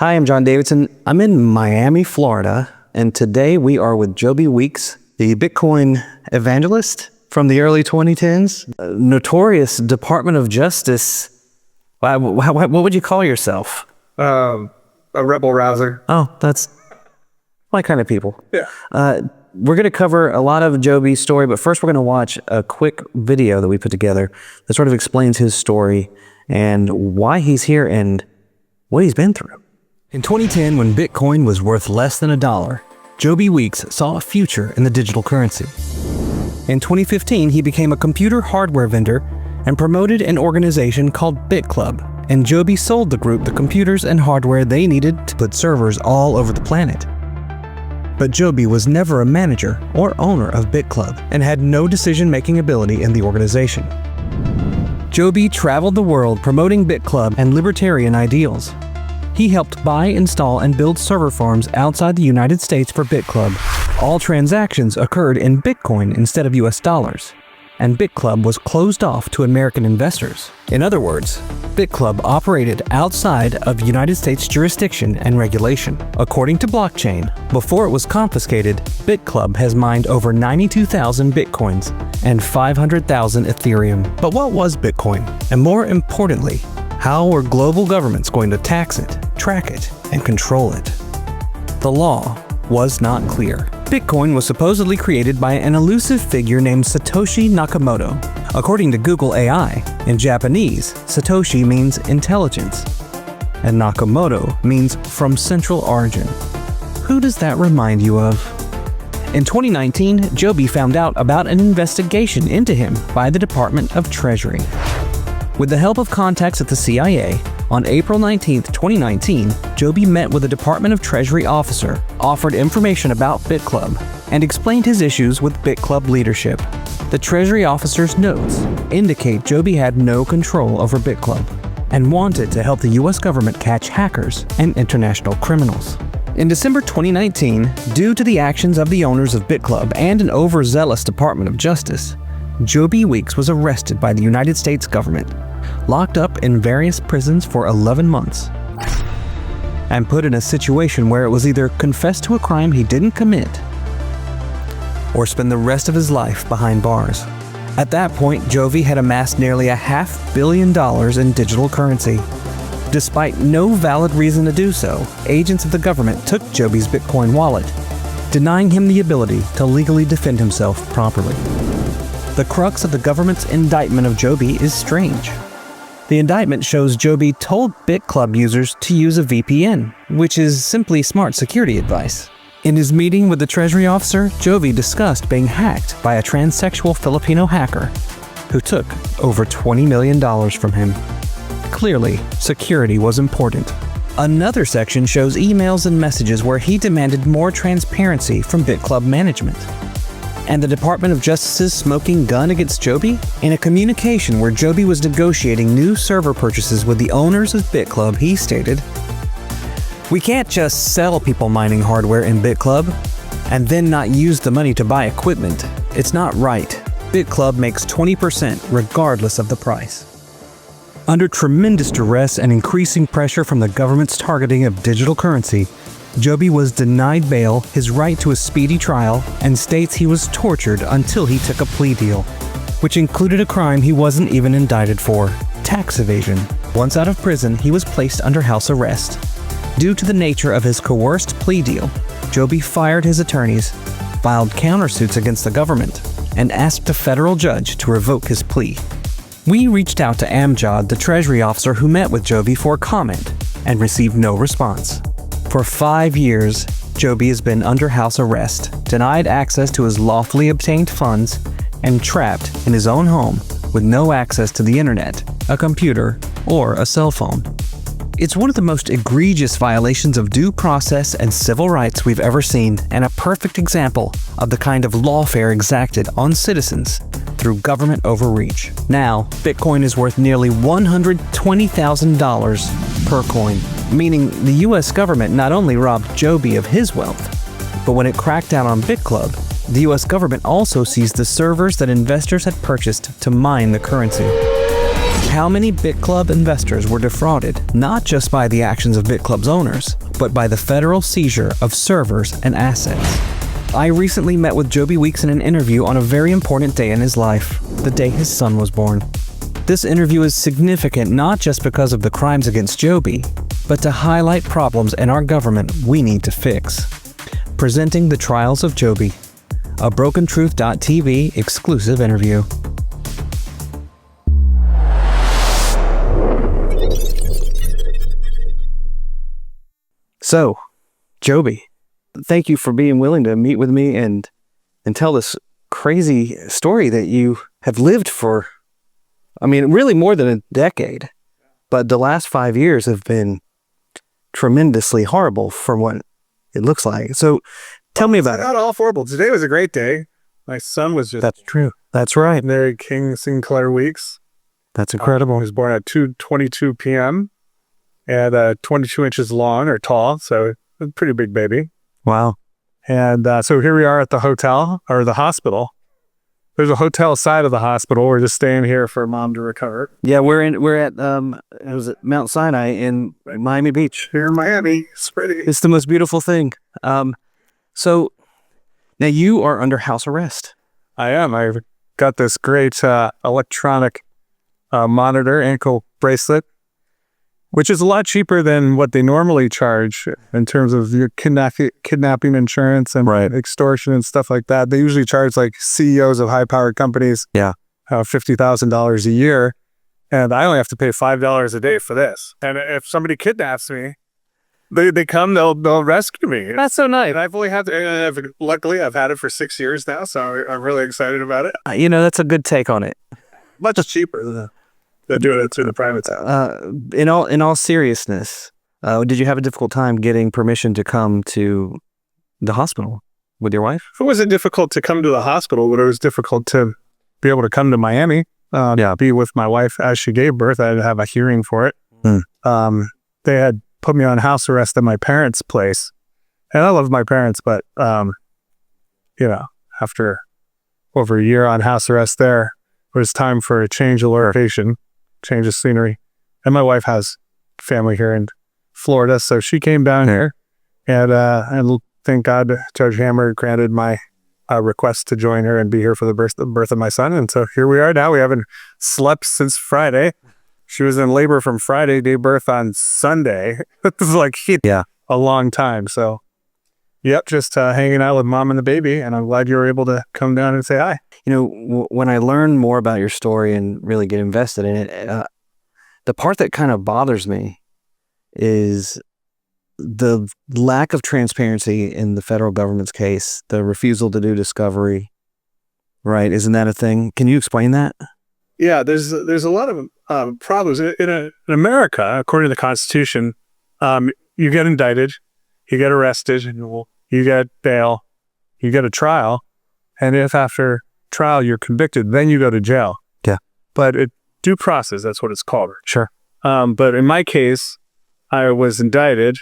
Hi, I'm John Davidson. I'm in Miami, Florida, and today we are with Joby Weeks, the Bitcoin evangelist from the early 2010s, notorious Department of Justice. What would you call yourself? A rebel rouser. Oh, that's my kind of people. Yeah. We're going to cover a lot of Joby's story, but first we're going to watch a quick video that we put together that sort of explains his story and why he's here and what he's been through. In 2010, when Bitcoin was worth less than $1, Joby Weeks saw a future in the digital currency. In 2015, he became a computer hardware vendor and promoted an organization called BitClub, and Joby sold the group the computers and hardware they needed to put servers all over the planet. But Joby was never a manager or owner of BitClub and had no decision-making ability in the organization. Joby traveled the world promoting BitClub and libertarian ideals. He helped buy, install, and build server farms outside the United States for BitClub. All transactions occurred in Bitcoin instead of US dollars, and BitClub was closed off to American investors. In other words, BitClub operated outside of United States jurisdiction and regulation. According to blockchain, before it was confiscated, BitClub has mined over 92,000 Bitcoins and 500,000 Ethereum. But what was Bitcoin? And more importantly, how were global governments going to tax it, track it, and control it? The law was not clear. Bitcoin was supposedly created by an elusive figure named Satoshi Nakamoto. According to Google AI, in Japanese, Satoshi means intelligence, and Nakamoto means from central origin. Who does that remind you of? In 2019, Joby found out about an investigation into him by the Department of Treasury. With the help of contacts at the CIA, on April 19, 2019, Joby met with a Department of Treasury officer, offered information about BitClub, and explained his issues with BitClub leadership. The Treasury officer's notes indicate Joby had no control over BitClub and wanted to help the US government catch hackers and international criminals. In December 2019, due to the actions of the owners of BitClub and an overzealous Department of Justice, Joby Weeks was arrested by the United States government, locked up in various prisons for 11 months, and put in a situation where it was either confess to a crime he didn't commit or spend the rest of his life behind bars. At that point, Joby had amassed nearly $500 million in digital currency. Despite no valid reason to do so, agents of the government took Joby's Bitcoin wallet, denying him the ability to legally defend himself properly. The crux of the government's indictment of Joby is strange. The indictment shows Joby told BitClub users to use a VPN, which is simply smart security advice. In his meeting with the Treasury officer, Joby discussed being hacked by a transsexual Filipino hacker who took over $20 million from him. Clearly, security was important. Another section shows emails and messages where he demanded more transparency from BitClub management. And the Department of Justice's smoking gun against Joby? In a communication where Joby was negotiating new server purchases with the owners of BitClub, he stated, "We can't just sell people mining hardware in BitClub and then not use the money to buy equipment. It's not right. BitClub makes 20% regardless of the price." Under tremendous duress and increasing pressure from the government's targeting of digital currency, Joby was denied bail, his right to a speedy trial, and states he was tortured until he took a plea deal, which included a crime he wasn't even indicted for: tax evasion. Once out of prison, he was placed under house arrest. Due to the nature of his coerced plea deal, Joby fired his attorneys, filed countersuits against the government, and asked a federal judge to revoke his plea. We reached out to Amjad, the Treasury officer who met with Joby, for comment and received no response. For 5 years, Joby has been under house arrest, denied access to his lawfully obtained funds, and trapped in his own home with no access to the internet, a computer, or a cell phone. It's one of the most egregious violations of due process and civil rights we've ever seen, and a perfect example of the kind of lawfare exacted on citizens through government overreach. Now, Bitcoin is worth nearly $120,000 per coin, meaning the US government not only robbed Joby of his wealth, but when it cracked down on BitClub, the US government also seized the servers that investors had purchased to mine the currency. how many BitClub investors were defrauded, not just by the actions of BitClub's owners, but by the federal seizure of servers and assets. I recently met with Joby Weeks in an interview on a very important day in his life, the day his son was born. This interview is significant not just because of the crimes against Joby, but to highlight problems in our government we need to fix. Presenting the trials of Joby, a BrokenTruth.tv exclusive interview. So, Joby, thank you for being willing to meet with me and tell this crazy story that you have lived for, I mean, really more than a decade. But the last 5 years have been tremendously horrible from what it looks like. So tell me about it. Not all horrible. Today was a great day. My son was just... That's true. That's right. Mary King Sinclair Weeks. That's incredible. He was born at 2:22 p.m. and 22 inches long or tall. So a pretty big baby. Wow. And so here we are at the hotel or the hospital. There's a hotel side of the hospital. We're just staying here for mom to recover. Yeah, we're at it was at Mount Sinai in Miami Beach. Here in Miami. It's pretty. It's the most beautiful thing. So now you are under house arrest. I am. I've got this great electronic monitor, ankle bracelet, which is a lot cheaper than what they normally charge in terms of your kidnapping insurance and extortion and stuff like that. They usually charge like CEOs of high-powered companies $50,000 a year, and I only have to pay $5 a day for this. And if somebody kidnaps me, they come, they'll rescue me. That's so nice. And I've only had to, luckily I've had it for 6 years now, so I'm really excited about it. That's a good take on it. Much cheaper than doing it through the private sector. In all seriousness, did you have a difficult time getting permission to come to the hospital with your wife? It wasn't difficult to come to the hospital, but it was difficult to be able to come to Miami, be with my wife as she gave birth. I had to have a hearing for it. They had put me on house arrest at my parents' place, and I love my parents, but after over a year on house arrest there, it was time for a change of location. Change of scenery. And my wife has family here in Florida, so she came down here, and thank God Judge Hammer granted my request to join her and be here for the birth of my son. And so here we are now. We haven't slept since Friday. She was in labor from Friday, gave birth on Sunday. It was like a long time. So just hanging out with mom and the baby, and I'm glad you were able to come down and say hi. When I learn more about your story and really get invested in it, the part that kind of bothers me is the lack of transparency in the federal government's case, the refusal to do discovery, right? Isn't that a thing? Can you explain that? Yeah, there's a lot of problems. In America, according to the Constitution, you get indicted, you get arrested, you get bail, you get a trial, and if after trial you're convicted, then you go to jail. Yeah. But due process, that's what it's called. Sure. But in my case, I was indicted,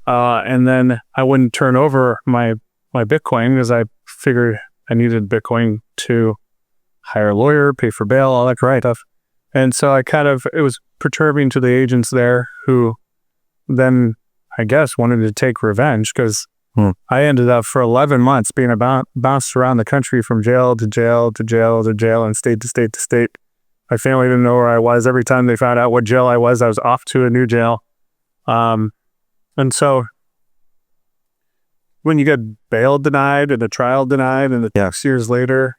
and then I wouldn't turn over my Bitcoin because I figured I needed Bitcoin to hire a lawyer, pay for bail, all that stuff. And so it was perturbing to the agents there who then, I guess, wanted to take revenge because I ended up for 11 months being bounced around the country from jail to jail to jail to jail and state to state to state. My family didn't know where I was. Every time they found out what jail I was off to a new jail. And so when you get bail denied and a trial denied and 6 years later,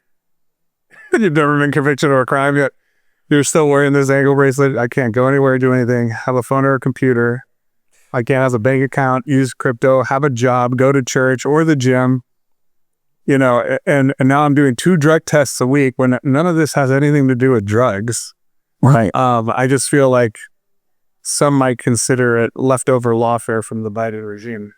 you've never been convicted of a crime yet, you're still wearing this ankle bracelet. I can't go anywhere, do anything, have a phone or a computer. I can't have a bank account, use crypto, have a job, go to church or the gym, and now I'm doing 2 drug tests a week when none of this has anything to do with drugs. Right. I just feel like some might consider it leftover lawfare from the Biden regime.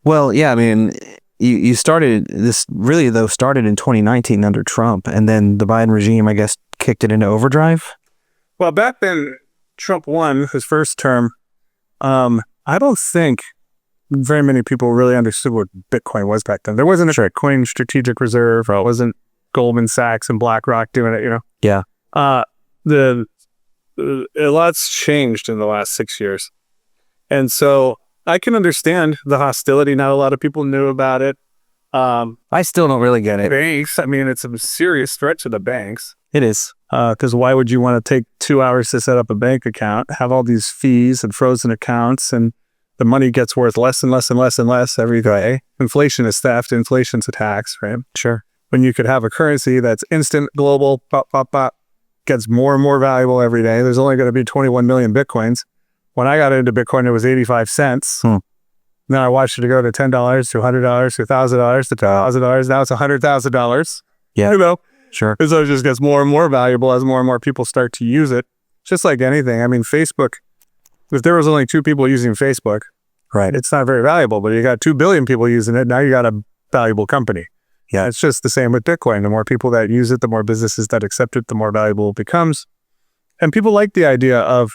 Well, yeah, I mean, you started this really started in 2019 under Trump, and then the Biden regime, I guess, kicked it into overdrive. Well, back then, Trump won his first term. I don't think very many people really understood what Bitcoin was back then. There wasn't a Bitcoin strategic reserve, or it wasn't Goldman Sachs and BlackRock doing it, Yeah. The a lot's changed in the last 6 years. And so I can understand the hostility. Not a lot of people knew about it. I still don't really get it. Banks, I mean, it's a serious threat to the banks. It is. Because why would you want to take 2 hours to set up a bank account, have all these fees and frozen accounts, and the money gets worth less and less and less and less every day? Inflation is theft, inflation's a tax, right? Sure. When you could have a currency that's instant, global, pop, pop, pop, gets more and more valuable every day. There's only going to be 21 million Bitcoins. When I got into Bitcoin, it was 85 cents. Then I watched it go to $10, to $100, to $1,000, to $2,000. Now it's $100,000. Yeah. You know? Sure. So it just gets more and more valuable as more and more people start to use it. Just like anything. I mean, Facebook, if there was only 2 people using Facebook, Right. it's not very valuable, but you got 2 billion people using it. Now you got a valuable company. Yeah. It's just the same with Bitcoin. The more people that use it, the more businesses that accept it, the more valuable it becomes. And people like the idea of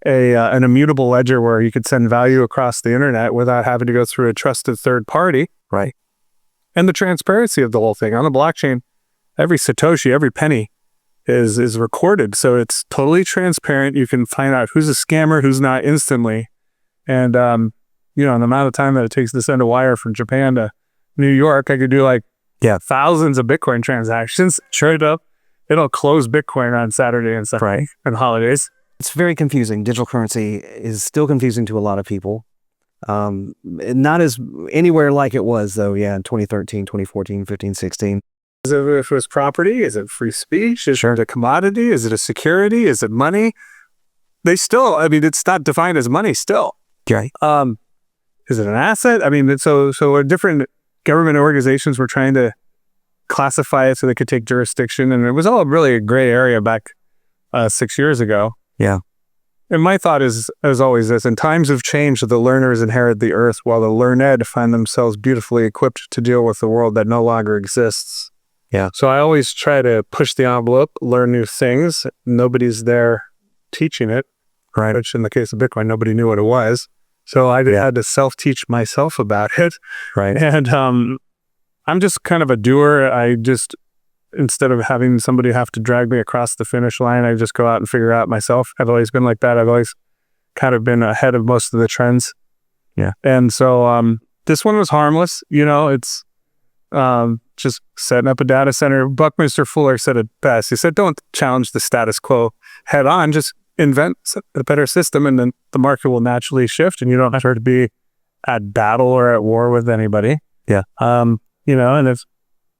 an immutable ledger where you could send value across the internet without having to go through a trusted third party. Right. And the transparency of the whole thing. On the blockchain, every Satoshi, every penny is recorded. So it's totally transparent. You can find out who's a scammer, who's not instantly. And, the amount of time that it takes to send a wire from Japan to New York, I could do thousands of Bitcoin transactions. Sure enough, it'll close Bitcoin on Saturday and Sunday, Right. and holidays. It's very confusing. Digital currency is still confusing to a lot of people. Not as anywhere like it was, though, in 2013, 2014, 15, 16. Is it, if it was property? Is it free speech? Is it a commodity? Is it a security? Is it money? It's not defined as money still. Right. Is it an asset? I mean, so different government organizations were trying to classify it so they could take jurisdiction, and it was all really a gray area back 6 years ago. Yeah. And my thought is, as always, this: in times of change, the learners inherit the earth, while the learned find themselves beautifully equipped to deal with the world that no longer exists. Yeah. So I always try to push the envelope, learn new things. Nobody's there teaching it, Right. which in the case of Bitcoin, nobody knew what it was. So I had to self-teach myself about it. Right. And I'm just kind of a doer. Instead of having somebody have to drag me across the finish line, I just go out and figure it out myself. I've always been like that. I've always kind of been ahead of most of the trends. Yeah. And so this one was harmless. It's just setting up a data center. Buckminster Fuller said it best. He said, don't challenge the status quo head on. Just invent a better system, and then the market will naturally shift, and you don't have to be at battle or at war with anybody. Yeah. And if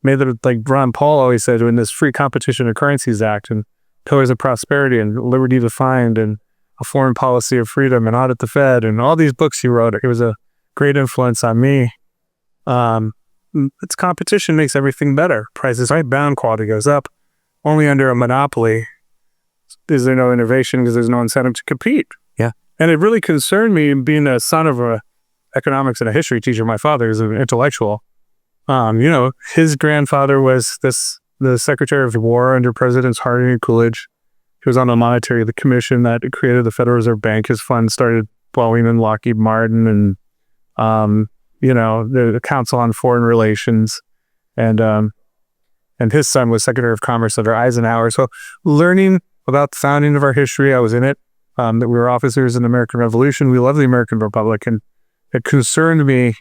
made it like Ron Paul always said, in this Free Competition of Currencies Act and Pillars of Prosperity and Liberty Defined and A Foreign Policy of Freedom and Audit the Fed and all these books he wrote, it was a great influence on me. It's competition makes everything better. Price is right bound, quality goes up. Only under a monopoly is there no innovation because there's no incentive to compete. Yeah. And it really concerned me, being a son of a economics and a history teacher. My father is an intellectual. His grandfather was the Secretary of War under Presidents Harding and Coolidge. He was on the Monetary Commission that created the Federal Reserve Bank. His fund started Boeing and Lockheed Martin and, the Council on Foreign Relations. And his son was Secretary of Commerce under Eisenhower. So learning about the founding of our history, I was in it, that we were officers in the American Revolution. We love the American Republic. And it concerned me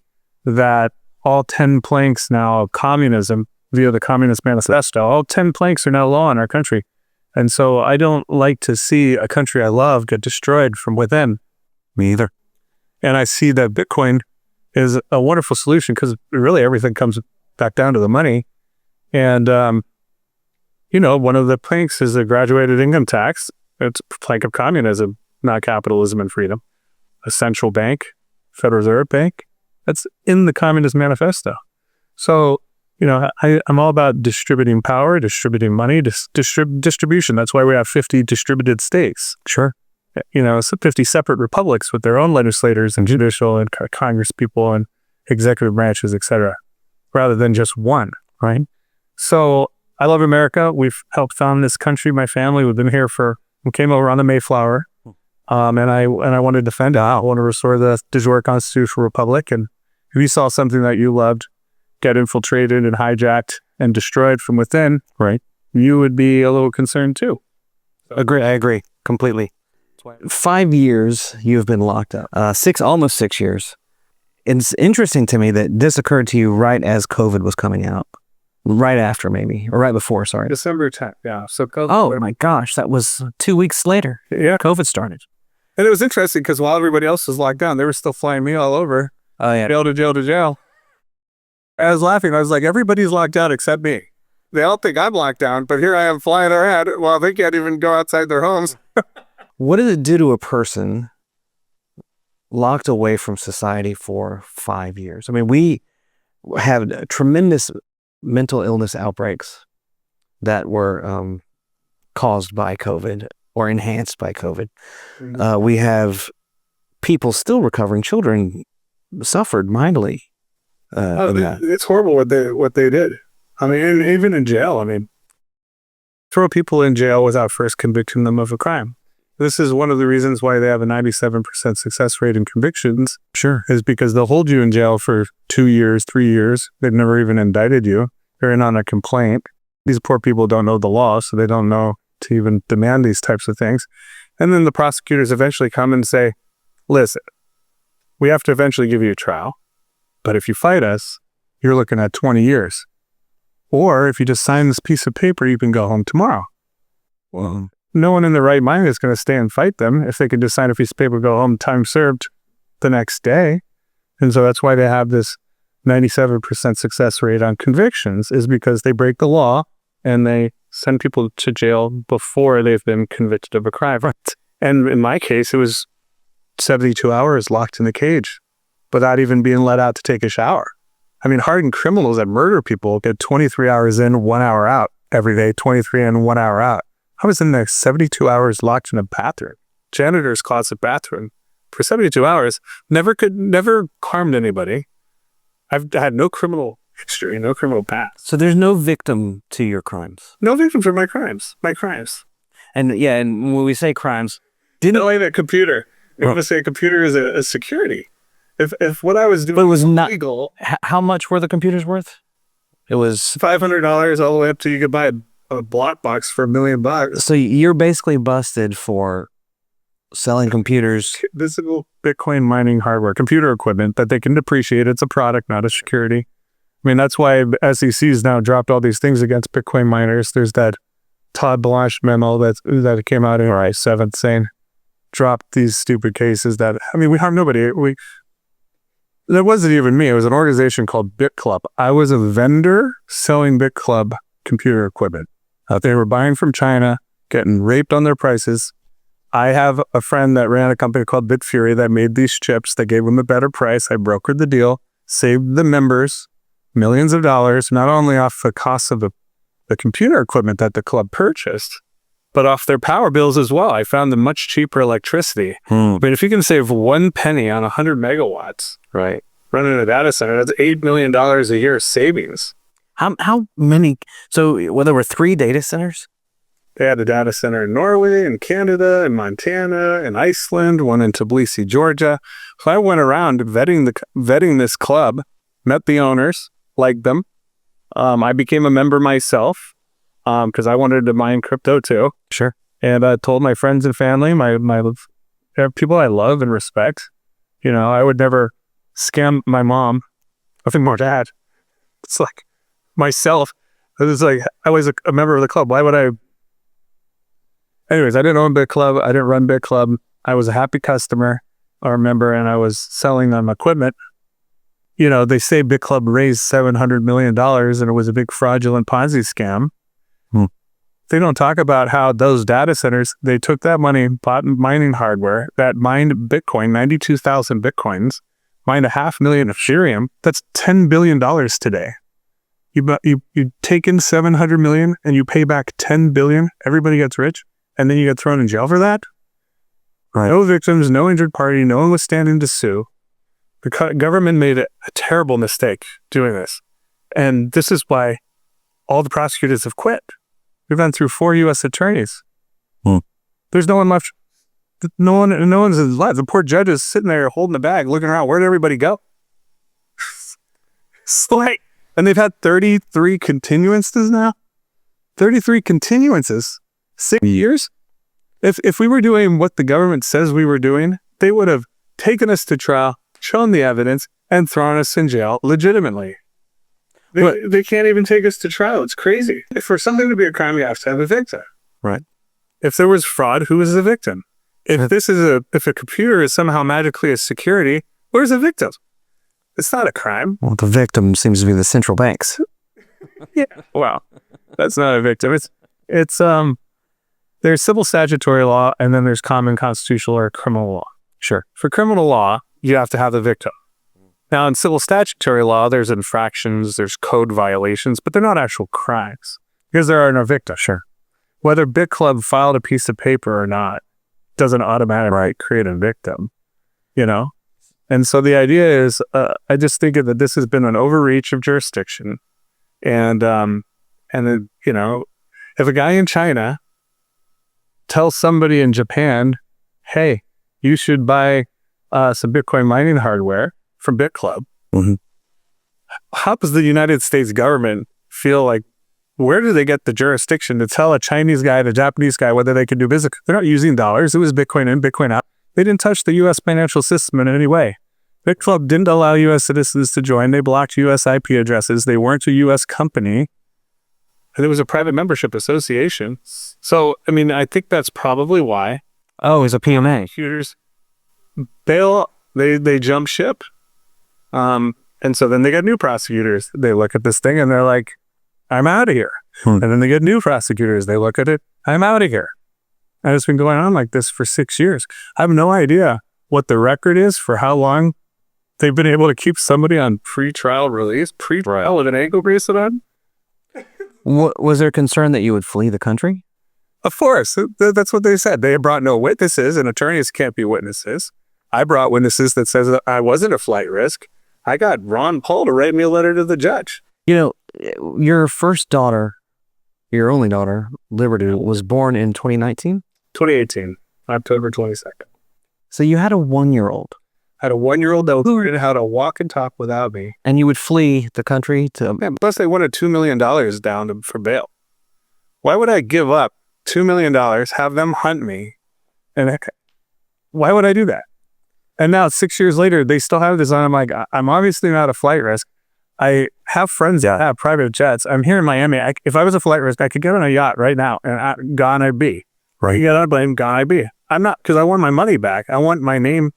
that all 10 planks now of communism via the Communist Manifesto, all 10 planks are now law in our country. And so I don't like to see a country I love get destroyed from within. Me either. And I see that Bitcoin is a wonderful solution because really everything comes back down to the money. And, one of the planks is a graduated income tax. It's a plank of communism, not capitalism and freedom. A central bank, Federal Reserve Bank, that's in the Communist Manifesto. So, I'm all about distributing power, distributing money, distribution. That's why we have 50 distributed states. Sure. 50 separate republics with their own legislators and judicial and Congress people and executive branches, etc., rather than just one, right? So I love America. We've helped found this country, my family. We've been here we came over on the Mayflower. And I want to defend it. I want to restore the de jure constitutional republic. And if you saw something that you loved get infiltrated and hijacked and destroyed from within, Right. you would be a little concerned too. I agree. completely. 5 years you've been locked up. Almost 6 years. It's interesting to me that this occurred to you right as COVID was coming out. Right after, maybe, or right before, sorry. December 10th, yeah. So COVID. Oh my gosh, that was 2 weeks later. Yeah. COVID started. And it was interesting because while everybody else was locked down, they were still flying me all over. Oh yeah. Jail to jail to jail. I was laughing. I was like, everybody's locked down except me. They all think I'm locked down, but here I am flying around while they can't even go outside their homes. What does it do to a person locked away from society for 5 years? I mean, we have tremendous mental illness outbreaks that were caused by COVID or enhanced by COVID. We have people still recovering. Children suffered mightily. It's horrible what they did. I mean, even in jail. I mean, throw people in jail without first convicting them of a crime. This is one of the reasons why they have a 97% success rate in convictions. Sure. Is because they'll hold you in jail for 2 years, 3 years. They've never even indicted you. They're in on a complaint. These poor people don't know the law, so they don't know to even demand these types of things. And then the prosecutors eventually come and say, listen, we have to eventually give you a trial, but if you fight us, you're looking at 20 years. Or if you just sign this piece of paper, you can go home tomorrow. Well, no one in their right mind is going to stay and fight them if they can just sign a piece of paper, go home, time served the next day. And so that's why they have this 97% success rate on convictions, is because they break the law and they send people to jail before they've been convicted of a crime. Right. And in my case, it was 72 hours locked in the cage without even being let out to take a shower. I mean, hardened criminals that murder people get 23 hours in, 1 hour out every day, 23 in, 1 hour out. I was in there 72 hours locked in a bathroom, janitor's closet bathroom for 72 hours. Never harmed anybody. I've had no criminal history, no criminal past. So there's no victim to your crimes. No victim for my crimes. And yeah, and when we say crimes, No, a computer. I'm going to say a computer is a security. If what I was doing was not legal, how much were the computers worth? It was $500 all the way up to you could buy a block box for $1 million. So you're basically busted for selling computers. Physical Bitcoin mining hardware, computer equipment that they can depreciate. It's a product, not a security. I mean, that's why SEC's now dropped all these things against Bitcoin miners. There's that Todd Blanche memo that came out in July 7th saying, drop these stupid cases that, I mean, we harm nobody. That wasn't even me. It was an organization called BitClub. I was a vendor selling BitClub computer equipment. They were buying from China, getting raped on their prices. I have a friend that ran a company called BitFury that made these chips. They gave them a better price. I brokered the deal, saved the members millions of dollars, not only off the cost of the computer equipment that the club purchased, but off their power bills as well. I found them much cheaper electricity. But if you can save 1 penny on 100 megawatts, right, running a data center, that's $8 million a year savings. How many? So there were 3 data centers? They had a data center in Norway, in Canada, in Montana, in Iceland, one in Tbilisi, Georgia. So I went around vetting this club, met the owners, liked them. I became a member myself because I wanted to mine crypto too. Sure. And I told my friends and family, my people I love and respect, you know, I would never scam my mom. Nothing more to add. It's like myself. It was like, I was a member of the club. Why would I? Anyways, I didn't own BitClub. I didn't run BitClub. I was a happy customer or member, and I was selling them equipment. You know, they say BitClub raised $700 million and it was a big fraudulent Ponzi scam. They don't talk about how those data centers, they took that money, bought mining hardware that mined Bitcoin, 92,000 Bitcoins, mined 500,000 Ethereum. That's $10 billion today. You take in 700 million and you pay back 10 billion, everybody gets rich, and then you get thrown in jail for that? Right. No victims, no injured party, no one was standing to sue. The government made a terrible mistake doing this. And this is why all the prosecutors have quit. We've gone through 4 U.S. attorneys. There's no one left. No one's left. The poor judge is sitting there holding the bag, looking around. Where'd everybody go? And they've had 33 continuances now. 33 continuances. 6 years? If we were doing what the government says we were doing, they would have taken us to trial, shown the evidence, and thrown us in jail legitimately. They can't even take us to trial. It's crazy. For something to be a crime, you have to have a victim. Right. If there was fraud, who is the victim? If a computer is somehow magically a security, where's the victim? It's not a crime. Well, the victim seems to be the central banks. Yeah. Well, that's not a victim. There's civil statutory law, and then there's common constitutional or criminal law. Sure. For criminal law, you have to have the victim. Now, in civil statutory law, there's infractions, there's code violations, but they're not actual crimes because there are no victims. Sure. Whether Bit Club filed a piece of paper or not doesn't automatically create a victim, you know? And so the idea is, I just think that this has been an overreach of jurisdiction. And then, you know, if a guy in China tells somebody in Japan, hey, you should buy some Bitcoin mining hardware from Bit Club, how does the United States government feel like, where do they get the jurisdiction to tell a Chinese guy, the Japanese guy, whether they can do business? They're not using dollars. It was Bitcoin in, Bitcoin out. They didn't touch the U.S. financial system in any way. Bit Club didn't allow U.S. citizens to join. They blocked U.S. IP addresses. They weren't a U.S. company. And it was a private membership association. So, I mean, I think that's probably why. Oh, it's a PMA. Prosecutors bail, they jump ship. And so then they get new prosecutors. They look at this thing and they're like, I'm out of here. And then they get new prosecutors. They look at it, I'm out of here. And it's been going on like this for 6 years. I have no idea what the record is for how long they've been able to keep somebody on pre-trial release, pre-trial with an ankle bracelet on. Was there concern that you would flee the country? Of course. That's what they said. They brought no witnesses, and attorneys can't be witnesses. I brought witnesses that says that I wasn't a flight risk. I got Ron Paul to write me a letter to the judge. You know, your first daughter, your only daughter, Liberty, was born in 2019? 2018, October 22nd. So you had a 1-year-old. I had a 1-year-old that learned how to walk and talk without me. And you would flee the country to... Yeah, plus they wanted $2 million down for bail. Why would I give up $2 million, have them hunt me? And why would I do that? And now 6 years later, they still have this on. I'm like, I'm obviously not a flight risk. I have friends that have private jets. I'm here in Miami. If I was a flight risk, I could get on a yacht right now and gone I'd be. Right. Get on a plane, gone I'd be. I'm not, because I want my money back. I want my name.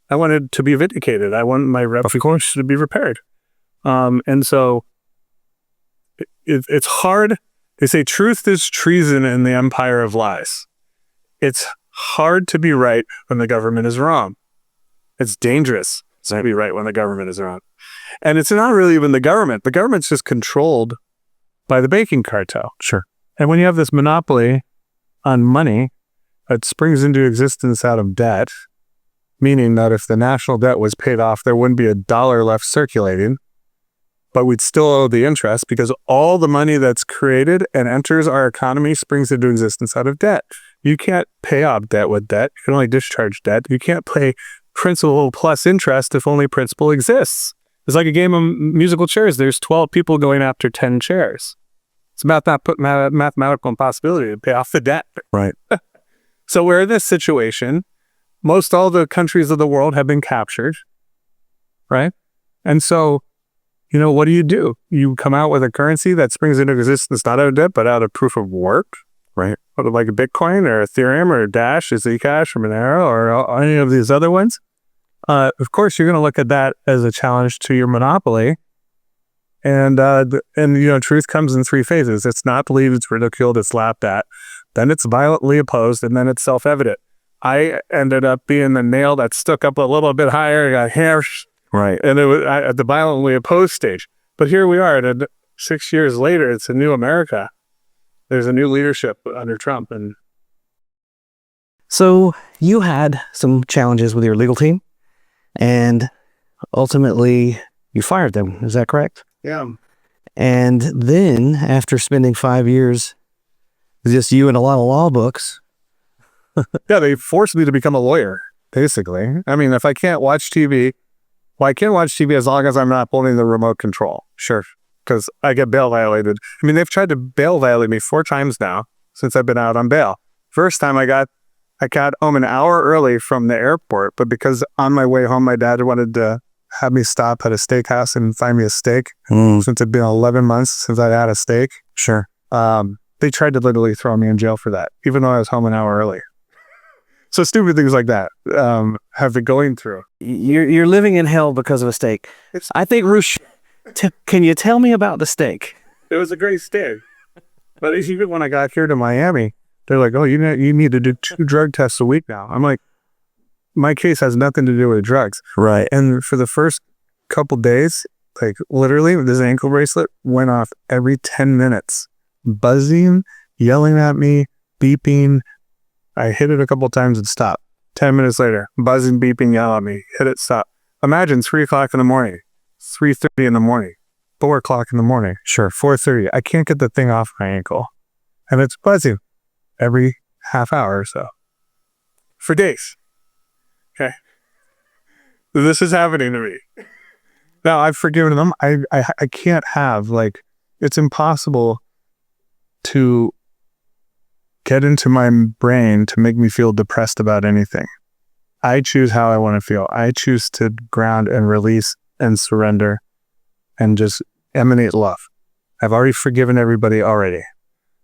I wanted to be vindicated. I want my reputation to be repaired. And so it's hard. They say truth is treason in the empire of lies. It's hard to be right when the government is wrong. It's dangerous to be right when the government is wrong. And it's not really even the government. The government's just controlled by the banking cartel. Sure. And when you have this monopoly on money that springs into existence out of debt, meaning that if the national debt was paid off, there wouldn't be a dollar left circulating, but we'd still owe the interest because all the money that's created and enters our economy springs into existence out of debt. You can't pay off debt with debt. You can only discharge debt. You can't pay principal plus interest if only principal exists. It's like a game of musical chairs. There's 12 people going after 10 chairs. It's about that mathematical impossibility to pay off the debt. Right. So we're in this situation. Most all the countries of the world have been captured, right? And so, you know, what do? You come out with a currency that springs into existence not out of debt, but out of proof of work, right? Like a Bitcoin or Ethereum or Dash or Zcash or Monero or any of these other ones. Of course, you're going to look at that as a challenge to your monopoly. And you know, truth comes in 3 phases. It's not believed, it's ridiculed, it's laughed at. Then it's violently opposed, and then it's self-evident. I ended up being the nail that stuck up a little bit higher, got harsh, right? And it was at the violently opposed stage. But here we are, 6 years later, it's a new America. There's a new leadership under Trump. And so you had some challenges with your legal team, and ultimately you fired them. Is that correct? Yeah. And then after spending 5 years, just you and a lot of law books. Yeah, they forced me to become a lawyer, basically. I mean, if I can't watch TV, well, I can't watch TV as long as I'm not holding the remote control. Sure. Because I get bail violated. I mean, they've tried to bail violate me 4 times now since I've been out on bail. First time I got I got home an hour early from the airport, but because on my way home, my dad wanted to have me stop at a steakhouse and find me a steak. Since it'd been 11 months since I had a steak. Sure. They tried to literally throw me in jail for that, even though I was home an hour early. So stupid things like that have been going through. You're living in hell because of a steak. I think, Roosh, can you tell me about the steak? It was a great steak. But even when I got here to Miami, they're like, oh, you need to do 2 drug tests a week now. I'm like, my case has nothing to do with drugs. Right. And for the first couple days, like literally this ankle bracelet went off every 10 minutes. Buzzing, yelling at me, beeping. I hit it a couple times and stopped. 10 minutes later, buzzing, beeping, yell at me, hit it, stop. Imagine 3 o'clock in the morning, 3:30 in the morning, 4 o'clock in the morning. Sure. 4:30. I can't get the thing off my ankle. And it's buzzing every half hour or so. For days. Okay. This is happening to me. Now, I've forgiven them. I can't have, like, it's impossible to get into my brain to make me feel depressed about anything. I choose how I want to feel. I choose to ground and release and surrender and just emanate love. I've already forgiven everybody already.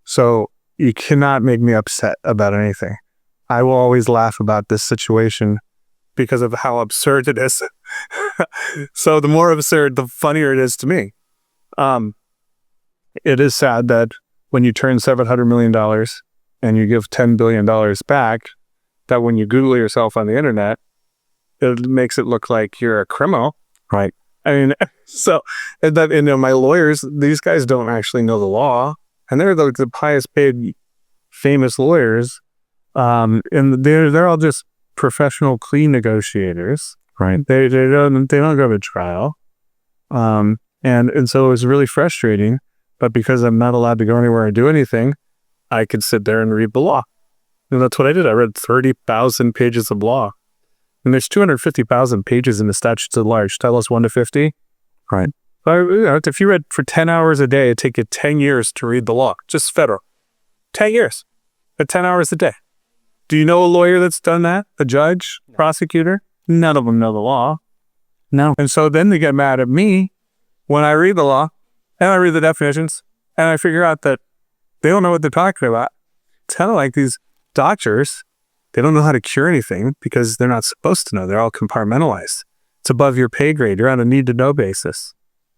So you cannot make me upset about anything. I will always laugh about this situation because of how absurd it is. So the more absurd, the funnier it is to me. It is sad that when you turn $700 million and you give $10 billion back, that when you Google yourself on the internet, it makes it look like you're a criminal. Right. I mean, so, and that, my lawyers, these guys don't actually know the law, and they're the highest paid famous lawyers. And they're all just professional clean negotiators. Right. They don't go to trial. And so it was really frustrating, but because I'm not allowed to go anywhere or do anything, I could sit there and read the law. And that's what I did. I read 30,000 pages of law. And there's 250,000 pages in the statutes at large. Tell us 1 to 50. Right. So, if you read for 10 hours a day, it'd take you 10 years to read the law. Just federal. 10 years. At 10 hours a day. Do you know a lawyer that's done that? A judge? Prosecutor? None of them know the law. No. And so then they get mad at me when I read the law and I read the definitions and I figure out that they don't know what they're talking about. It's kind of like these doctors. They don't know how to cure anything because they're not supposed to know. They're all compartmentalized. It's above your pay grade. You're on a need-to-know basis,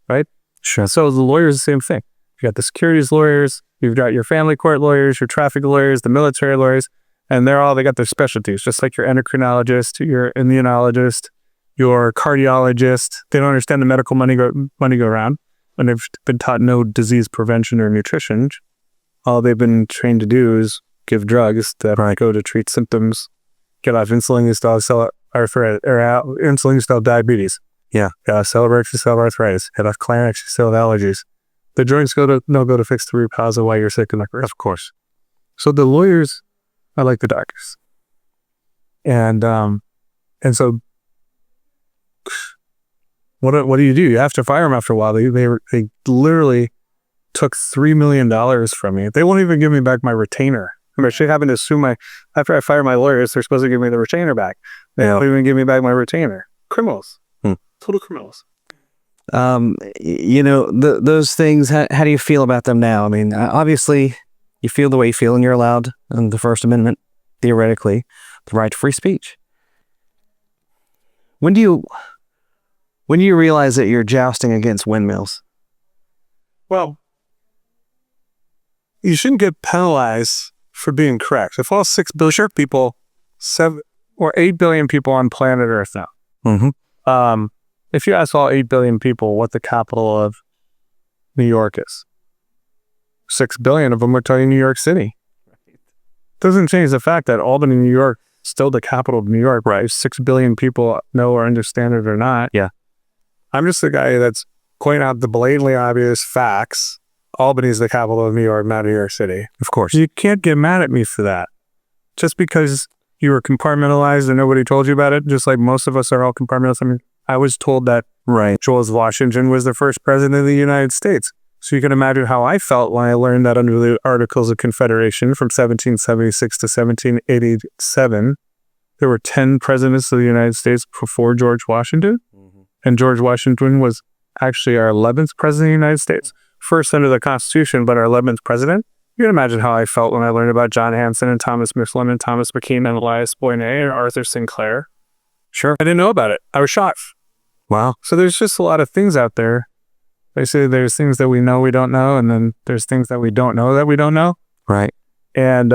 right? Sure. So the lawyers, the same thing. You got the securities lawyers, you've got your family court lawyers, your traffic lawyers, the military lawyers, and they got their specialties, just like your endocrinologist, your immunologist, your cardiologist. They don't understand the medical money go around, and they've been taught no disease prevention or nutrition. All they've been trained to do is give drugs that go to treat symptoms, get off insulin, install arthritis, or insulin, install diabetes. Yeah. Celebrate arthritis, get off Clarinex, install allergies. The joints go to fix the root cause of why you're sick in the first. Of course. So the lawyers are like the doctors. And so what do? You have to fire them after a while. They literally took $3 million from me. They won't even give me back my retainer. I'm actually having to sue after I fire my lawyers, they're supposed to give me the retainer back. They don't even give me back my retainer. Criminals. Total criminals. Those things, how do you feel about them now? I mean, obviously you feel the way you feel and you're allowed in the First Amendment, theoretically, the right to free speech. When do you realize that you're jousting against windmills? Well, you shouldn't get penalized for being correct. If all 6 billion people, 7 or 8 billion people on planet Earth now, if you ask all 8 billion people what the capital of New York is, 6 billion of them are telling you New York City. Doesn't change the fact that Albany, New York, still the capital of New York, right? 6 billion people know or understand it or not. Yeah. I'm just the guy that's pointing out the blatantly obvious facts. Albany is the capital of New York, not New York City. Of course. You can't get mad at me for that. Just because you were compartmentalized and nobody told you about it, just like most of us are all compartmentalized. I mean, I was told that George Washington was the first president of the United States. So you can imagine how I felt when I learned that under the Articles of Confederation from 1776 to 1787, there were 10 presidents of the United States before George Washington. And George Washington was actually our 11th president of the United States. First under the Constitution, but our 11th president. You can imagine how I felt when I learned about John Hanson and Thomas Mifflin and Thomas McKean and Elias Boynay and Arthur Sinclair. Sure. I didn't know about it. I was shocked. Wow. So there's just a lot of things out there. Basically, there's things that we know we don't know, and then there's things that we don't know that we don't know. Right. And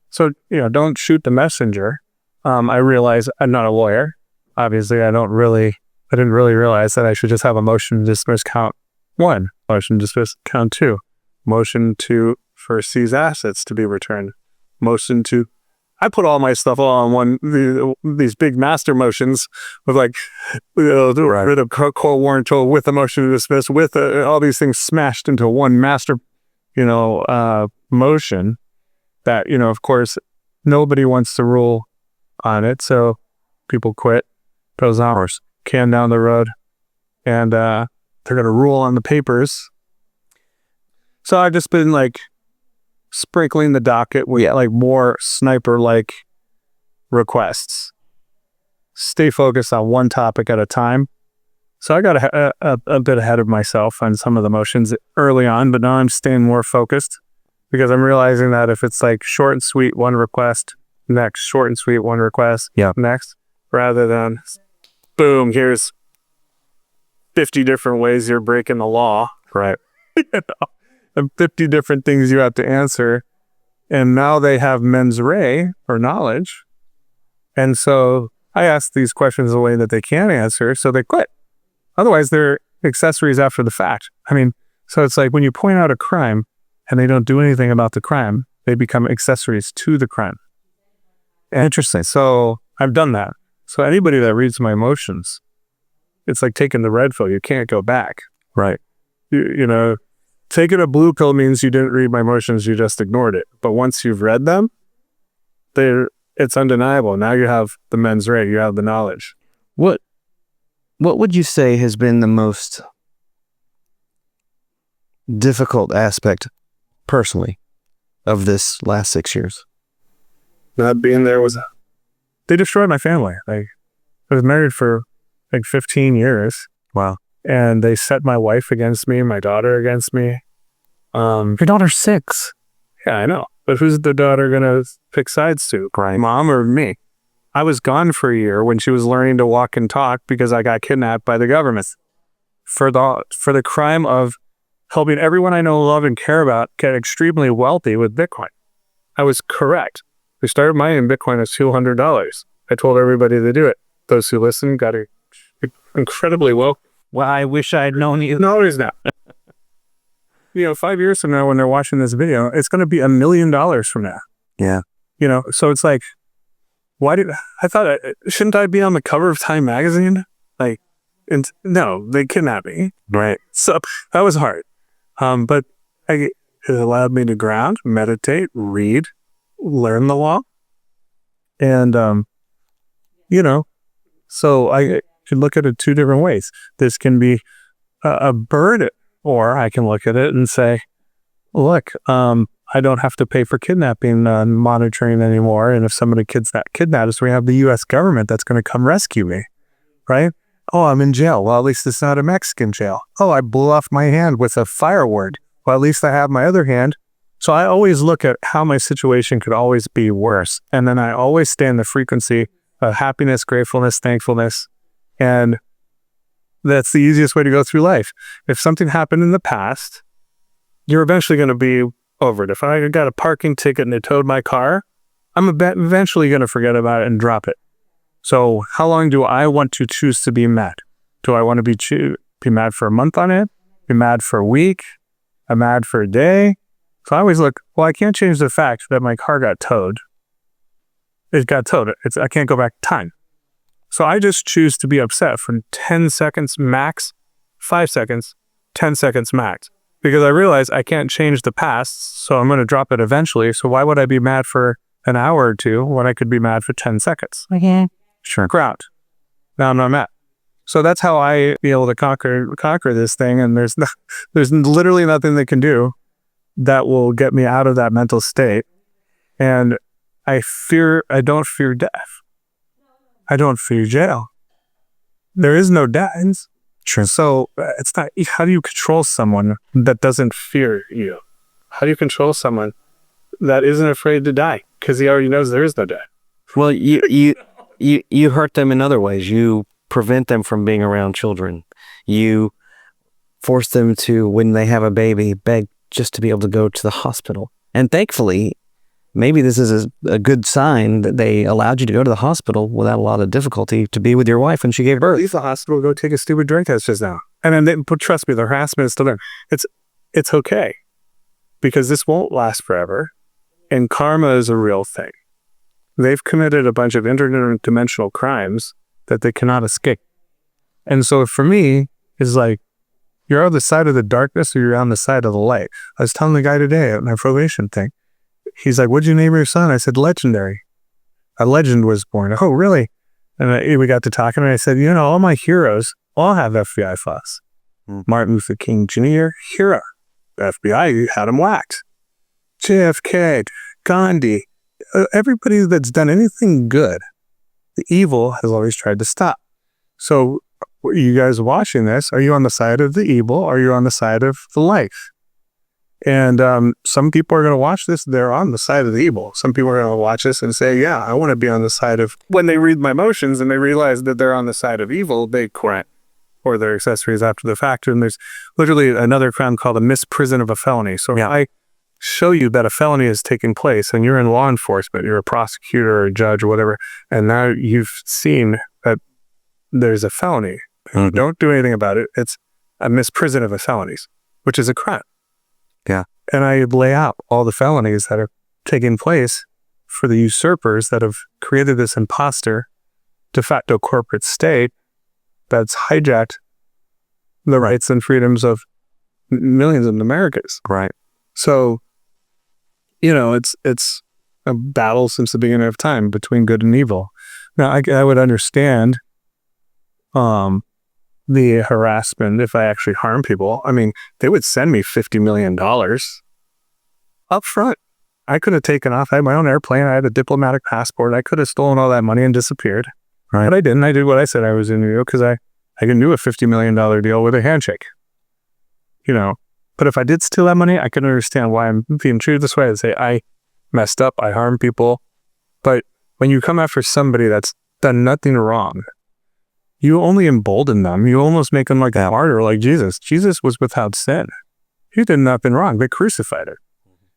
so, don't shoot the messenger. I realize I'm not a lawyer. Obviously, I didn't really realize that I should just have a motion to dismiss count 1, motion to dismiss count 2, motion for seize assets to be returned, motion to, I put all my stuff all on these big master motions with rid of court warrant with a motion to dismiss, with all these things smashed into one master, motion that, of course, nobody wants to rule on it. So people quit, goes on, can down the road, and they're going to rule on the papers. So I've just been sprinkling the docket with more sniper-like requests. Stay focused on one topic at a time. So I got a bit ahead of myself on some of the motions early on, but now I'm staying more focused because I'm realizing that if it's short and sweet, one request, next, short and sweet, one request, next, rather than boom, here's 50 different ways you're breaking the law, right? And 50 different things you have to answer. And now they have mens rea, or knowledge. And so I ask these questions the way that they can answer, so they quit. Otherwise, they're accessories after the fact. So it's like when you point out a crime and they don't do anything about the crime, they become accessories to the crime. Interesting. So I've done that. So anybody that reads my motions, it's like taking the red pill. You can't go back. Right. Taking a blue pill means you didn't read my motions, you just ignored it. But once you've read them, it's undeniable. Now you have the mens rea, you have the knowledge. What would you say has been the most difficult aspect, personally, of this last 6 years? Not being there they destroyed my family. I was married for 15 years. Wow. And they set my wife against me, my daughter against me. Your daughter's 6. Yeah, I know. But who's the daughter going to pick sides to? Right. Mom or me? I was gone for a year when she was learning to walk and talk because I got kidnapped by the government for the crime of helping everyone I know, love, and care about get extremely wealthy with Bitcoin. I was correct. We started mining Bitcoin as $200. I told everybody to do it. Those who listened got incredibly well. Well, I wish I'd known you. No, it's not. 5 years from now when they're watching this video, it's going to be $1 million from now. Yeah. So it's like, shouldn't I be on the cover of Time magazine? No, they kidnapped me. Right. So that was hard. But it allowed me to ground, meditate, read, learn the law. And, so I could look at it 2 different ways. This can be a burden, or I can look at it and say, look, I don't have to pay for kidnapping monitoring anymore. And if somebody kidnapped us, we have the U.S. government that's going to come rescue me, right? Oh, I'm in jail. Well, at least it's not a Mexican jail. Oh, I blew off my hand with a firework. Well, at least I have my other hand. So I always look at how my situation could always be worse. And then I always stay in the frequency of happiness, gratefulness, thankfulness. And that's the easiest way to go through life. If something happened in the past, you're eventually going to be over it. If I got a parking ticket and they towed my car, I'm eventually going to forget about it and drop it. So how long do I want to choose to be mad? Do I want to be mad for a month on it? Be mad for a week? I'm mad for a day? So I always look, well, I can't change the fact that my car got towed. It got towed. I can't go back in time. So I just choose to be upset for 10 seconds max, 5 seconds, 10 seconds max. Because I realize I can't change the past, so I'm going to drop it eventually. So why would I be mad for an hour or two when I could be mad for 10 seconds? Okay. Sure. Ground. Now I'm not mad. So that's how I be able to conquer this thing. And there's literally nothing they can do that will get me out of that mental state. And I don't fear death. I don't fear jail. There is no death. Sure. So it's not, how do you control someone that doesn't fear you? How do you control someone that isn't afraid to die? Because he already knows there is no death. Well, you hurt them in other ways. You prevent them from being around children. You force them to, when they have a baby, beg just to be able to go to the hospital. And thankfully, maybe this is a good sign that they allowed you to go to the hospital without a lot of difficulty to be with your wife when she gave birth. Leave the hospital, go take a stupid drug test just now. And then, trust me, the harassment is still there. It's okay. Because this won't last forever. And karma is a real thing. They've committed a bunch of interdimensional crimes that they cannot escape. And so for me, it's like, you're on the side of the darkness or you're on the side of the light. I was telling the guy today at my probation thing, he's like, what'd you name your son? I said, Legendary. A legend was born. Oh, really? And we got to talking and I said, all my heroes all have FBI files. Martin Luther King Jr., hero. FBI had him whacked. JFK, Gandhi, everybody that's done anything good, the evil has always tried to stop. So you guys watching this, are you on the side of the evil or are you on the side of the light? And some people are going to watch this, they're on the side of the evil. Some people are going to watch this and say, yeah, I want to be on the side of... When they read my motions and they realize that they're on the side of evil, they quit. Or their accessories after the fact. And there's literally another crime called a misprison of a felony. So if I show you that a felony is taking place and you're in law enforcement, you're a prosecutor or a judge or whatever, and now you've seen that there's a felony, don't do anything about it. It's a misprison of a felonies, which is a crime. Yeah. And I lay out all the felonies that are taking place for the usurpers that have created this imposter de facto corporate state that's hijacked the rights and freedoms of millions of Americans. Right. So, it's a battle since the beginning of time between good and evil. Now, I would understand the harassment if I actually harm people. I mean, they would send me $50 million up front. I could have taken off. I had my own airplane. I had a diplomatic passport. I could have stolen all that money and disappeared. Right. But I didn't. I did what I said I was going to do because I can do a $50 million deal with a handshake. But if I did steal that money, I can understand why I'm being treated this way. I'd say, I messed up, I harmed people. But when you come after somebody that's done nothing wrong, you only embolden them. You almost make them like a martyr, like Jesus. Jesus was without sin. He did nothing wrong. They crucified her.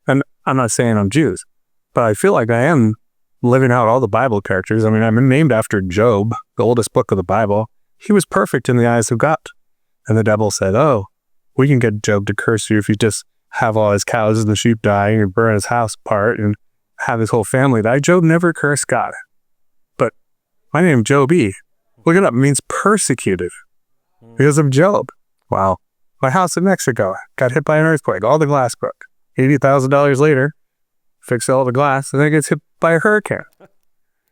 And I'm not saying I'm Jews, but I feel like I am living out all the Bible characters. I mean, I'm named after Job, the oldest book of the Bible. He was perfect in the eyes of God. And the devil said, oh, we can get Job to curse you if you just have all his cows and the sheep die and you burn his house apart and have his whole family die. Job never cursed God. But my name, Joby, look it up, means persecuted because of Job. Wow. My house in Mexico got hit by an earthquake. All the glass broke. $80,000 later, fix all the glass, and then it gets hit by a hurricane.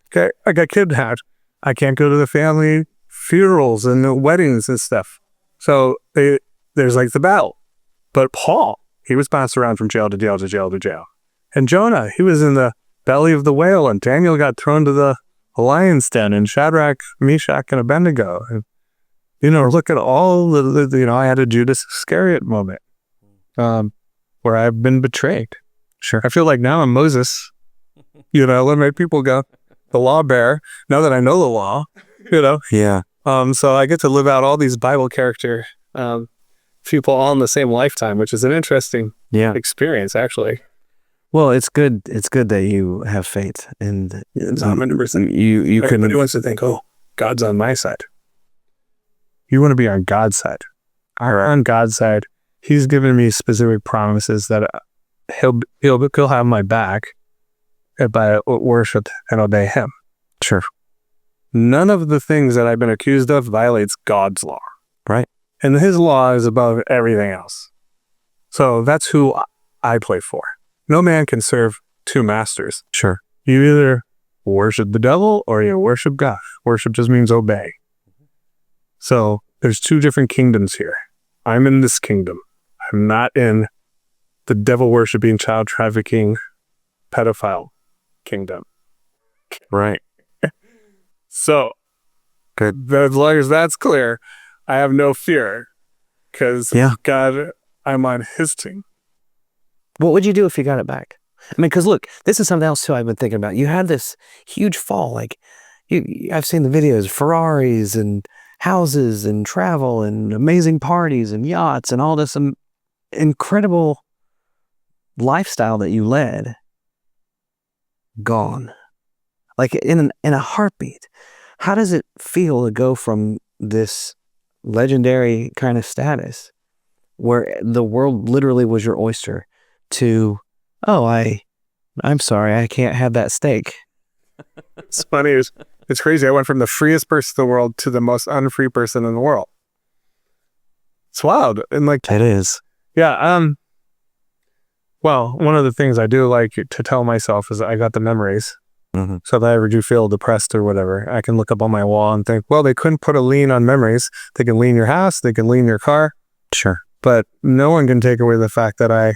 Okay, I got kidnapped. I can't go to the family funerals and the weddings and stuff. So there's like the battle. But Paul, he was bounced around from jail to jail to jail to jail. And Jonah, he was in the belly of the whale, and Daniel got thrown to the lion's den, and Shadrach, Meshach, and Abednego. And, look at all the I had a Judas Iscariot moment where I've been betrayed. Sure. I feel like now I'm Moses. Let my people go. The lawbearer. Now that I know the law, Yeah. So I get to live out all these Bible character people all in the same lifetime, which is an interesting experience, actually. Well, it's good. It's good that you have faith, and 100%. You can. Everybody wants to think, oh, God's on my side. You want to be on God's side. On God's side, He's given me specific promises that He'll have my back if I worship and obey Him. Sure. None of the things that I've been accused of violates God's law. Right. And His law is above everything else. So that's who I play for. No man can serve two masters. Sure. You either worship the devil or you worship God. Worship just means obey. So there's two different kingdoms here. I'm in this kingdom. I'm not in the devil worshipping, child trafficking, pedophile kingdom. Right. So Good. as long as that's clear, I have no fear because Yeah. God, I'm on his team. What would you do if you got it back? I mean, because look, this is something else too I've been thinking about. You had this huge fall. Like, I've seen the videos, Ferraris and houses and travel and amazing parties and yachts and all this incredible lifestyle that you led. Gone. Like in a heartbeat. How does it feel to go from this legendary kind of status where the world literally was your oyster to, oh, I'm sorry, I can't have that steak. It's funny. It's crazy. I went from the freest person in the world to the most unfree person in the world. It's wild. And like, It is. yeah. Well, one of the things I do like to tell myself is I got the memories. Mm-hmm. So if I ever do feel depressed or whatever, I can look up on my wall and think, well, they couldn't put a lien on memories. They can lien your house. They can lien your car. Sure. But no one can take away the fact that I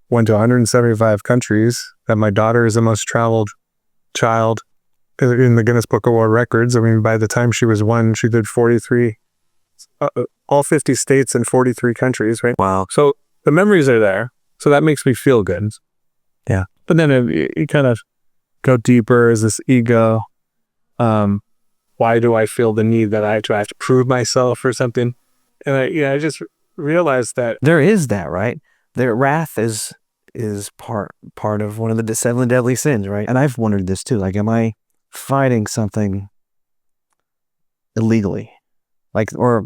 went to 175 countries, that my daughter is the most traveled child in the Guinness Book of World Records. I mean, by the time she was 1, she did 43, all 50 states and 43 countries, right? Wow. So the memories are there. So that makes me feel good. Yeah. But then you kind of go deeper as this ego. Why do I feel the need that I have to prove myself or something? And I just realized that There is that, right? Their wrath is part of one of the 7 deadly sins, right? And I've wondered this too. Like, am I fighting something illegally? Like, or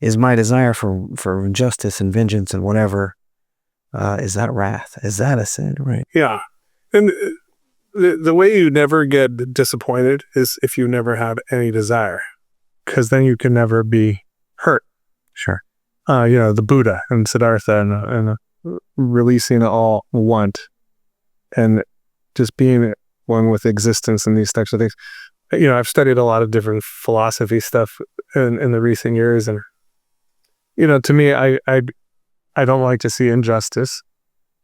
is my desire for justice and vengeance and whatever, is that wrath? Is that a sin, right? yeah. And the way you never get disappointed is if you never have any desire, because then you can never be hurt. Sure. The Buddha and Siddhartha and releasing all want and just being one with existence and these types of things. I've studied a lot of different philosophy stuff in the recent years, and to me, I don't like to see injustice,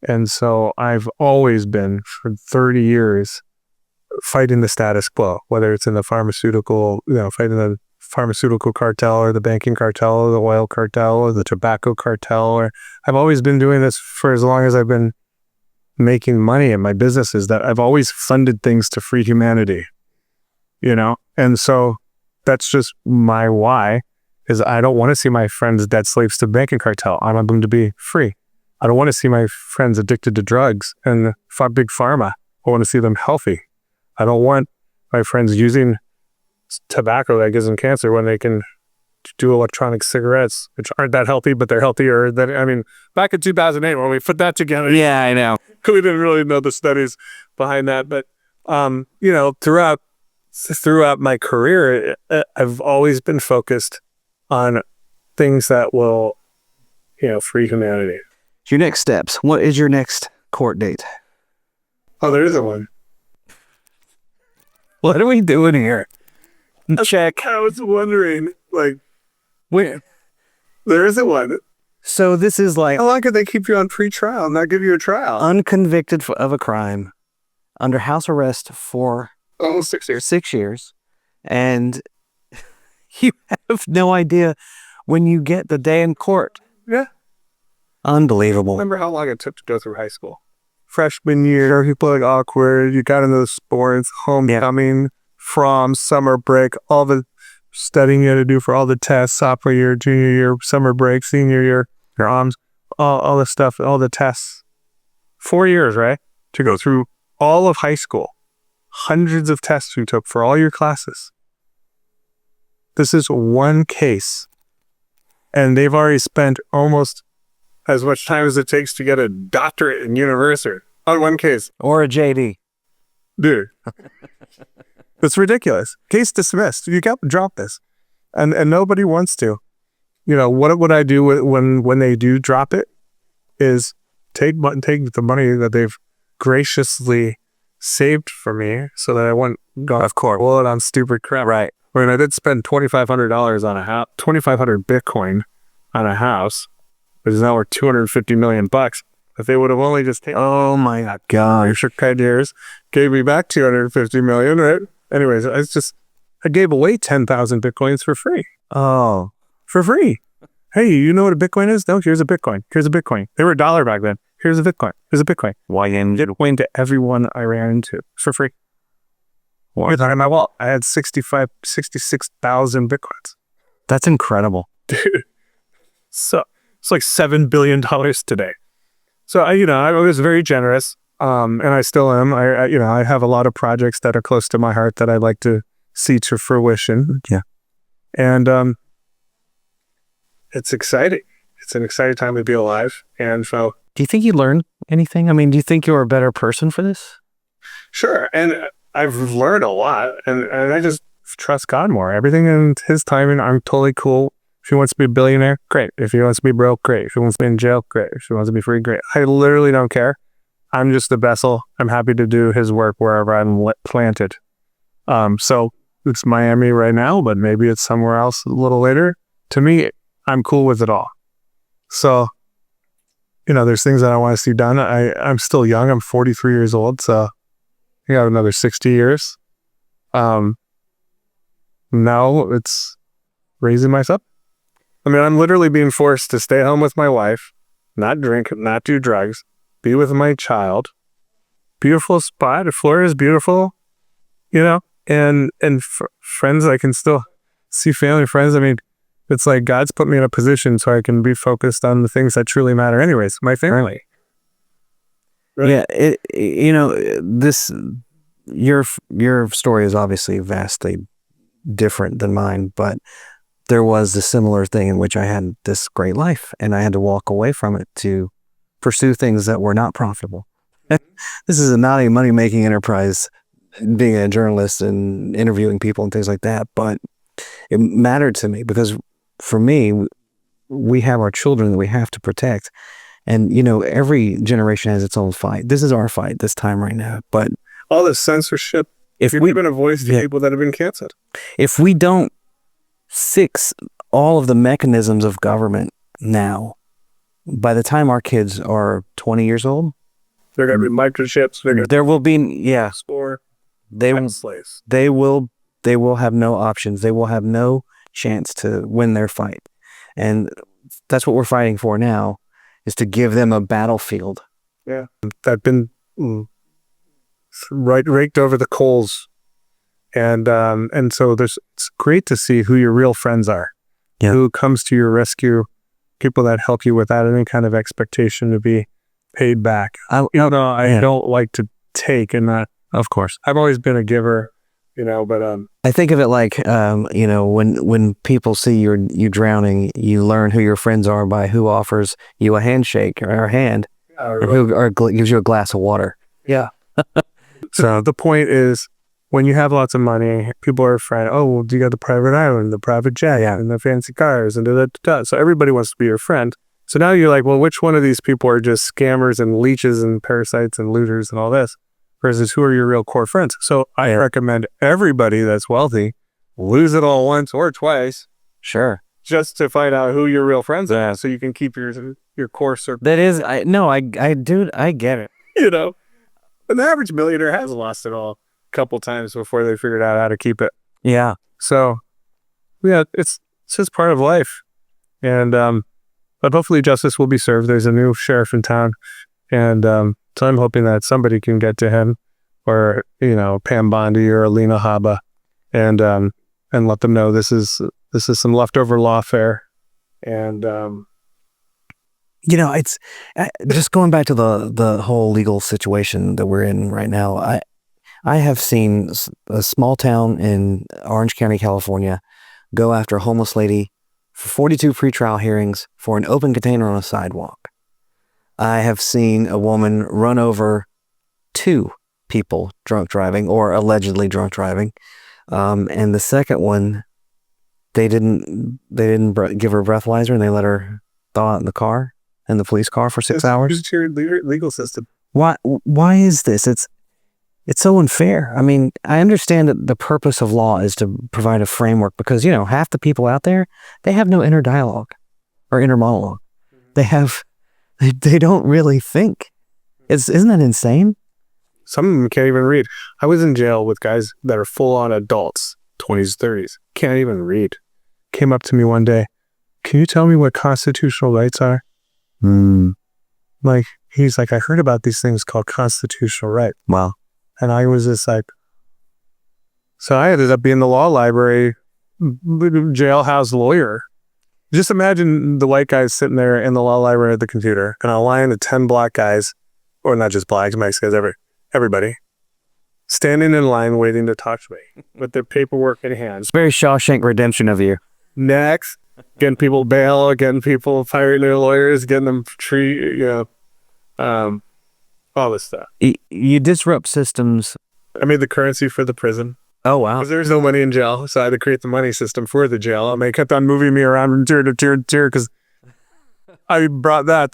and so I've always been for 30 years fighting the status quo, whether it's in the pharmaceutical, fighting the pharmaceutical cartel or the banking cartel or the oil cartel or the tobacco cartel. Or I've always been doing this for as long as I've been making money in my businesses, that I've always funded things to free humanity, and so that's just my why, is I don't want to see my friends dead slaves to the banking cartel. I want them to be free. I don't want to see my friends addicted to drugs and big pharma. I want to see them healthy. I don't want my friends using tobacco that gives them cancer when they can do electronic cigarettes, which aren't that healthy, but they're healthier. Back in 2008, when we put that together, Yeah, I know. we didn't really know the studies behind that. But, throughout my career, I've always been focused on things that will, free humanity. Your next steps. What is your next court date? Oh, there isn't one. What are we doing here? Check. I was wondering, Where? there isn't one. So this is like How long could they keep you on pre-trial and not give you a trial? unconvicted of a crime, under house arrest for Almost 6 years. 6 years, and you have no idea when you get the day in court. Yeah. Unbelievable. Remember how long it took to go through high school? Freshman year, people awkward. You got into the sports, homecoming, prom, summer break, all the studying you had to do for all the tests, sophomore year, junior year, summer break, senior year, your arms, all the stuff, all the tests. 4 years, right? To go through all of high school. Hundreds of tests you took for all your classes. This is one case. And they've already spent almost as much time as it takes to get a doctorate in university on one case. Or a JD. Dude. It's ridiculous. Case dismissed. You got to drop this. And nobody wants to. What would I do when they do drop it is take the money that they've graciously saved for me so that I wouldn't go off court. Well, on stupid crap. Right. I mean, I did spend $2,500 on a house, 2,500 Bitcoin on a house, which is now worth $250 million. If they would have only just taken, Oh my gosh. 10 years, gave me back 250 million, right? Anyways, I gave away 10,000 Bitcoins for free. Oh, For free. Hey, you know what a Bitcoin is? No, here's a Bitcoin. Here's a Bitcoin. They were $1 back then. Here's a Bitcoin. Here's a Bitcoin. why in Bitcoin to everyone I ran into for free. What? In my wallet, I had 66,000 Bitcoins. That's incredible. Dude. So it's like $7 billion today. So I was very generous, and I still am. I have a lot of projects that are close to my heart that I'd like to see to fruition. Yeah. And it's exciting. It's an exciting time to be alive. And so, Do you think you learned anything? I mean, do you think you're a better person for this? sure. And I've learned a lot, and I just trust God more. Everything in His timing, I'm totally cool. If He wants to be a billionaire, great. If He wants to be broke, great. If He wants to be in jail, great. If He wants to be free, great. I literally don't care. I'm just a vessel. I'm happy to do His work wherever I'm planted. So it's Miami right now, but maybe it's somewhere else a little later. To me, I'm cool with it all. So, there's things that I want to see done. I'm still young. I'm 43 years old, so I got another 60 years. Now it's raising myself. I mean, I'm literally being forced to stay home with my wife, not drink, not do drugs, be with my child. Beautiful spot. Florida is beautiful, and friends. I can still see family, friends. I mean, it's like God's put me in a position so I can be focused on the things that truly matter anyways, my family. Right. Yeah, your story is obviously vastly different than mine, but there was a similar thing in which I had this great life and I had to walk away from it to pursue things that were not profitable. This is not a money-making enterprise, being a journalist and interviewing people and things like that, but it mattered to me because for me, we have our children that we have to protect. And, every generation has its own fight. This is our fight this time right now. But all this censorship, if you're giving a voice to people that have been canceled. If we don't fix all of the mechanisms of government now, by the time our kids are 20 years old, there are going to be microchips. There will be, or slaves. They will have no options. They will have no chance to win their fight. And that's what we're fighting for now, is to give them a battlefield. Yeah. That's been raked over the coals. And so it's great to see who your real friends are, who comes to your rescue, people that help you without any kind of expectation to be paid back. I don't like to take, and that, of course, I've always been a giver, but I think of it like, when people see you drowning, you learn who your friends are by who offers you a handshake or a hand, or who gives you a glass of water. Yeah. So the point is, when you have lots of money, people are afraid, oh, well, you got the private island, the private jet, and the fancy cars, and da-da-da-da. So everybody wants to be your friend. So now you're like, well, which one of these people are just scammers and leeches and parasites and looters and all this, versus who are your real core friends? So I recommend everybody that's wealthy lose it all once or twice. Sure. Just to find out who your real friends are, so you can keep your core circle. That is, I get it. And the average millionaire has lost it all a couple times before they figured out how to keep it. Yeah. So, yeah, it's just part of life. And but hopefully justice will be served. There's a new sheriff in town, and so I'm hoping that somebody can get to him, or Pam Bondi or Alina Habba, and let them know this is some leftover lawfare. And it's just going back to the whole legal situation that we're in right now. I have seen a small town in Orange County, California, go after a homeless lady for 42 pretrial hearings for an open container on a sidewalk. I have seen a woman run over 2 people drunk driving, or allegedly drunk driving, and the second one, they didn't give her a breathalyzer, and they let her thaw out in the car, in the police car, for 6 hours. It's your legal system. Why is this? It's so unfair. I mean, I understand that the purpose of law is to provide a framework because, half the people out there, they have no inner dialogue or inner monologue. They don't really think. Isn't that insane? Some of them can't even read. I was in jail with guys that are full-on adults, 20s, 30s. Can't even read. Came up to me one day. Can you tell me what constitutional rights are? He's like, I heard about these things called constitutional rights. Wow. And I was just like, so I ended up being the law library jailhouse lawyer. Just imagine the white guys sitting there in the law library at the computer and a line of 10 black guys, or not just blacks, Mexicans, everybody, standing in line waiting to talk to me with their paperwork in hand. It's very Shawshank Redemption of you. Next, getting people bail, getting people firing their lawyers, getting them all this stuff. You disrupt systems. I made the currency for the prison. Oh, wow. Because there's no money in jail, so I had to create the money system for the jail. And they kept on moving me around from tier to tier to tier because I brought that.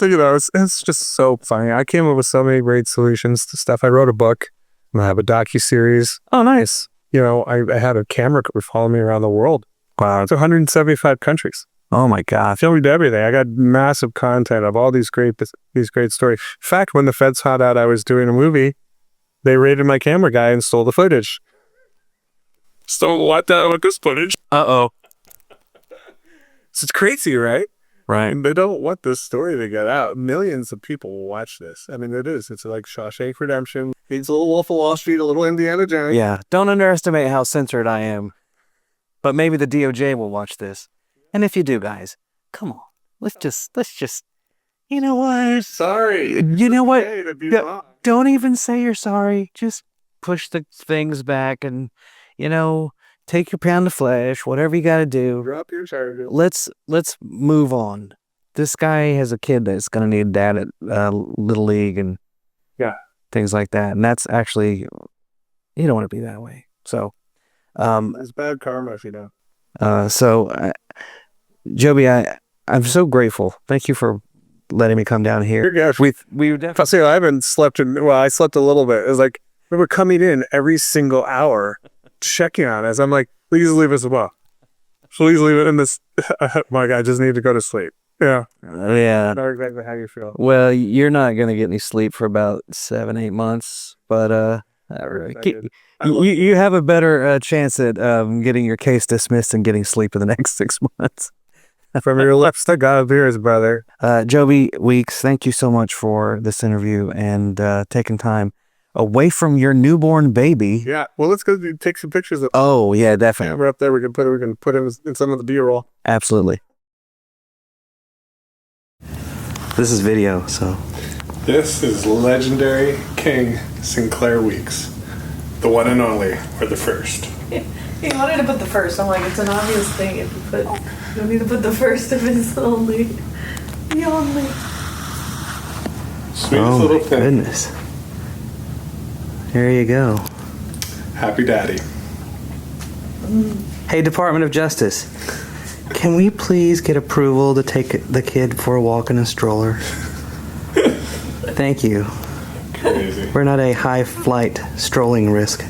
It's just so funny. I came up with so many great solutions to stuff. I wrote a book. I have a docuseries. Oh, nice. I had a camera crew follow me around the world. Wow. It's 175 countries. Oh my God. Filmed everything. I got massive content of all these great stories. In fact, when the feds found out I was doing a movie, they raided my camera guy and stole the footage. Stole what with this footage? Uh-oh. So it's crazy, right? Right. And they don't want this story to get out. Millions of people will watch this. I mean, it is. It's like Shawshank Redemption. It's a little Wolf of Wall Street, a little Indiana Jones. Yeah. Don't underestimate how censored I am. But maybe the DOJ will watch this. And if you do, guys, come on. Let's just, you know what? Sorry. You know what? Okay to be wrong. Don't even say you're sorry. Just push the things back and, take your pound of flesh, whatever you got to do. Drop your charger. Let's move on. This guy has a kid that's going to need dad at Little League and things like that. And that's actually, you don't want to be that way. So, it's bad karma if you don't. Joby, I'm so grateful. Thank you for letting me come down here. We definitely. I haven't slept I slept a little bit. It was like we were coming in every single hour, checking on us. I'm like, please leave us alone. Please leave it in this. Mike, I just need to go to sleep. Yeah. Yeah. I know exactly how you feel. Well, you're not gonna get any sleep for about 7-8 months, but you have a better chance at getting your case dismissed and getting sleep in the next 6 months. From your lips to God's ears, brother. Joby Weeks, thank you so much for this interview and taking time away from your newborn baby. Yeah. Well, let's go take some pictures of. Oh yeah, definitely. We're up there. We can put him in some of the B-roll. Absolutely. This is video, so. This is legendary King Sinclair Weeks, the one and only, or the first. He wanted to put the first. I'm like, it's an obvious thing. If you don't need to put the first if it's the only. The only. Sweetest little thing. Goodness. There you go. Happy daddy. Hey, Department of Justice. Can we please get approval to take the kid for a walk in a stroller? Thank you. Crazy. We're not a high flight strolling risk.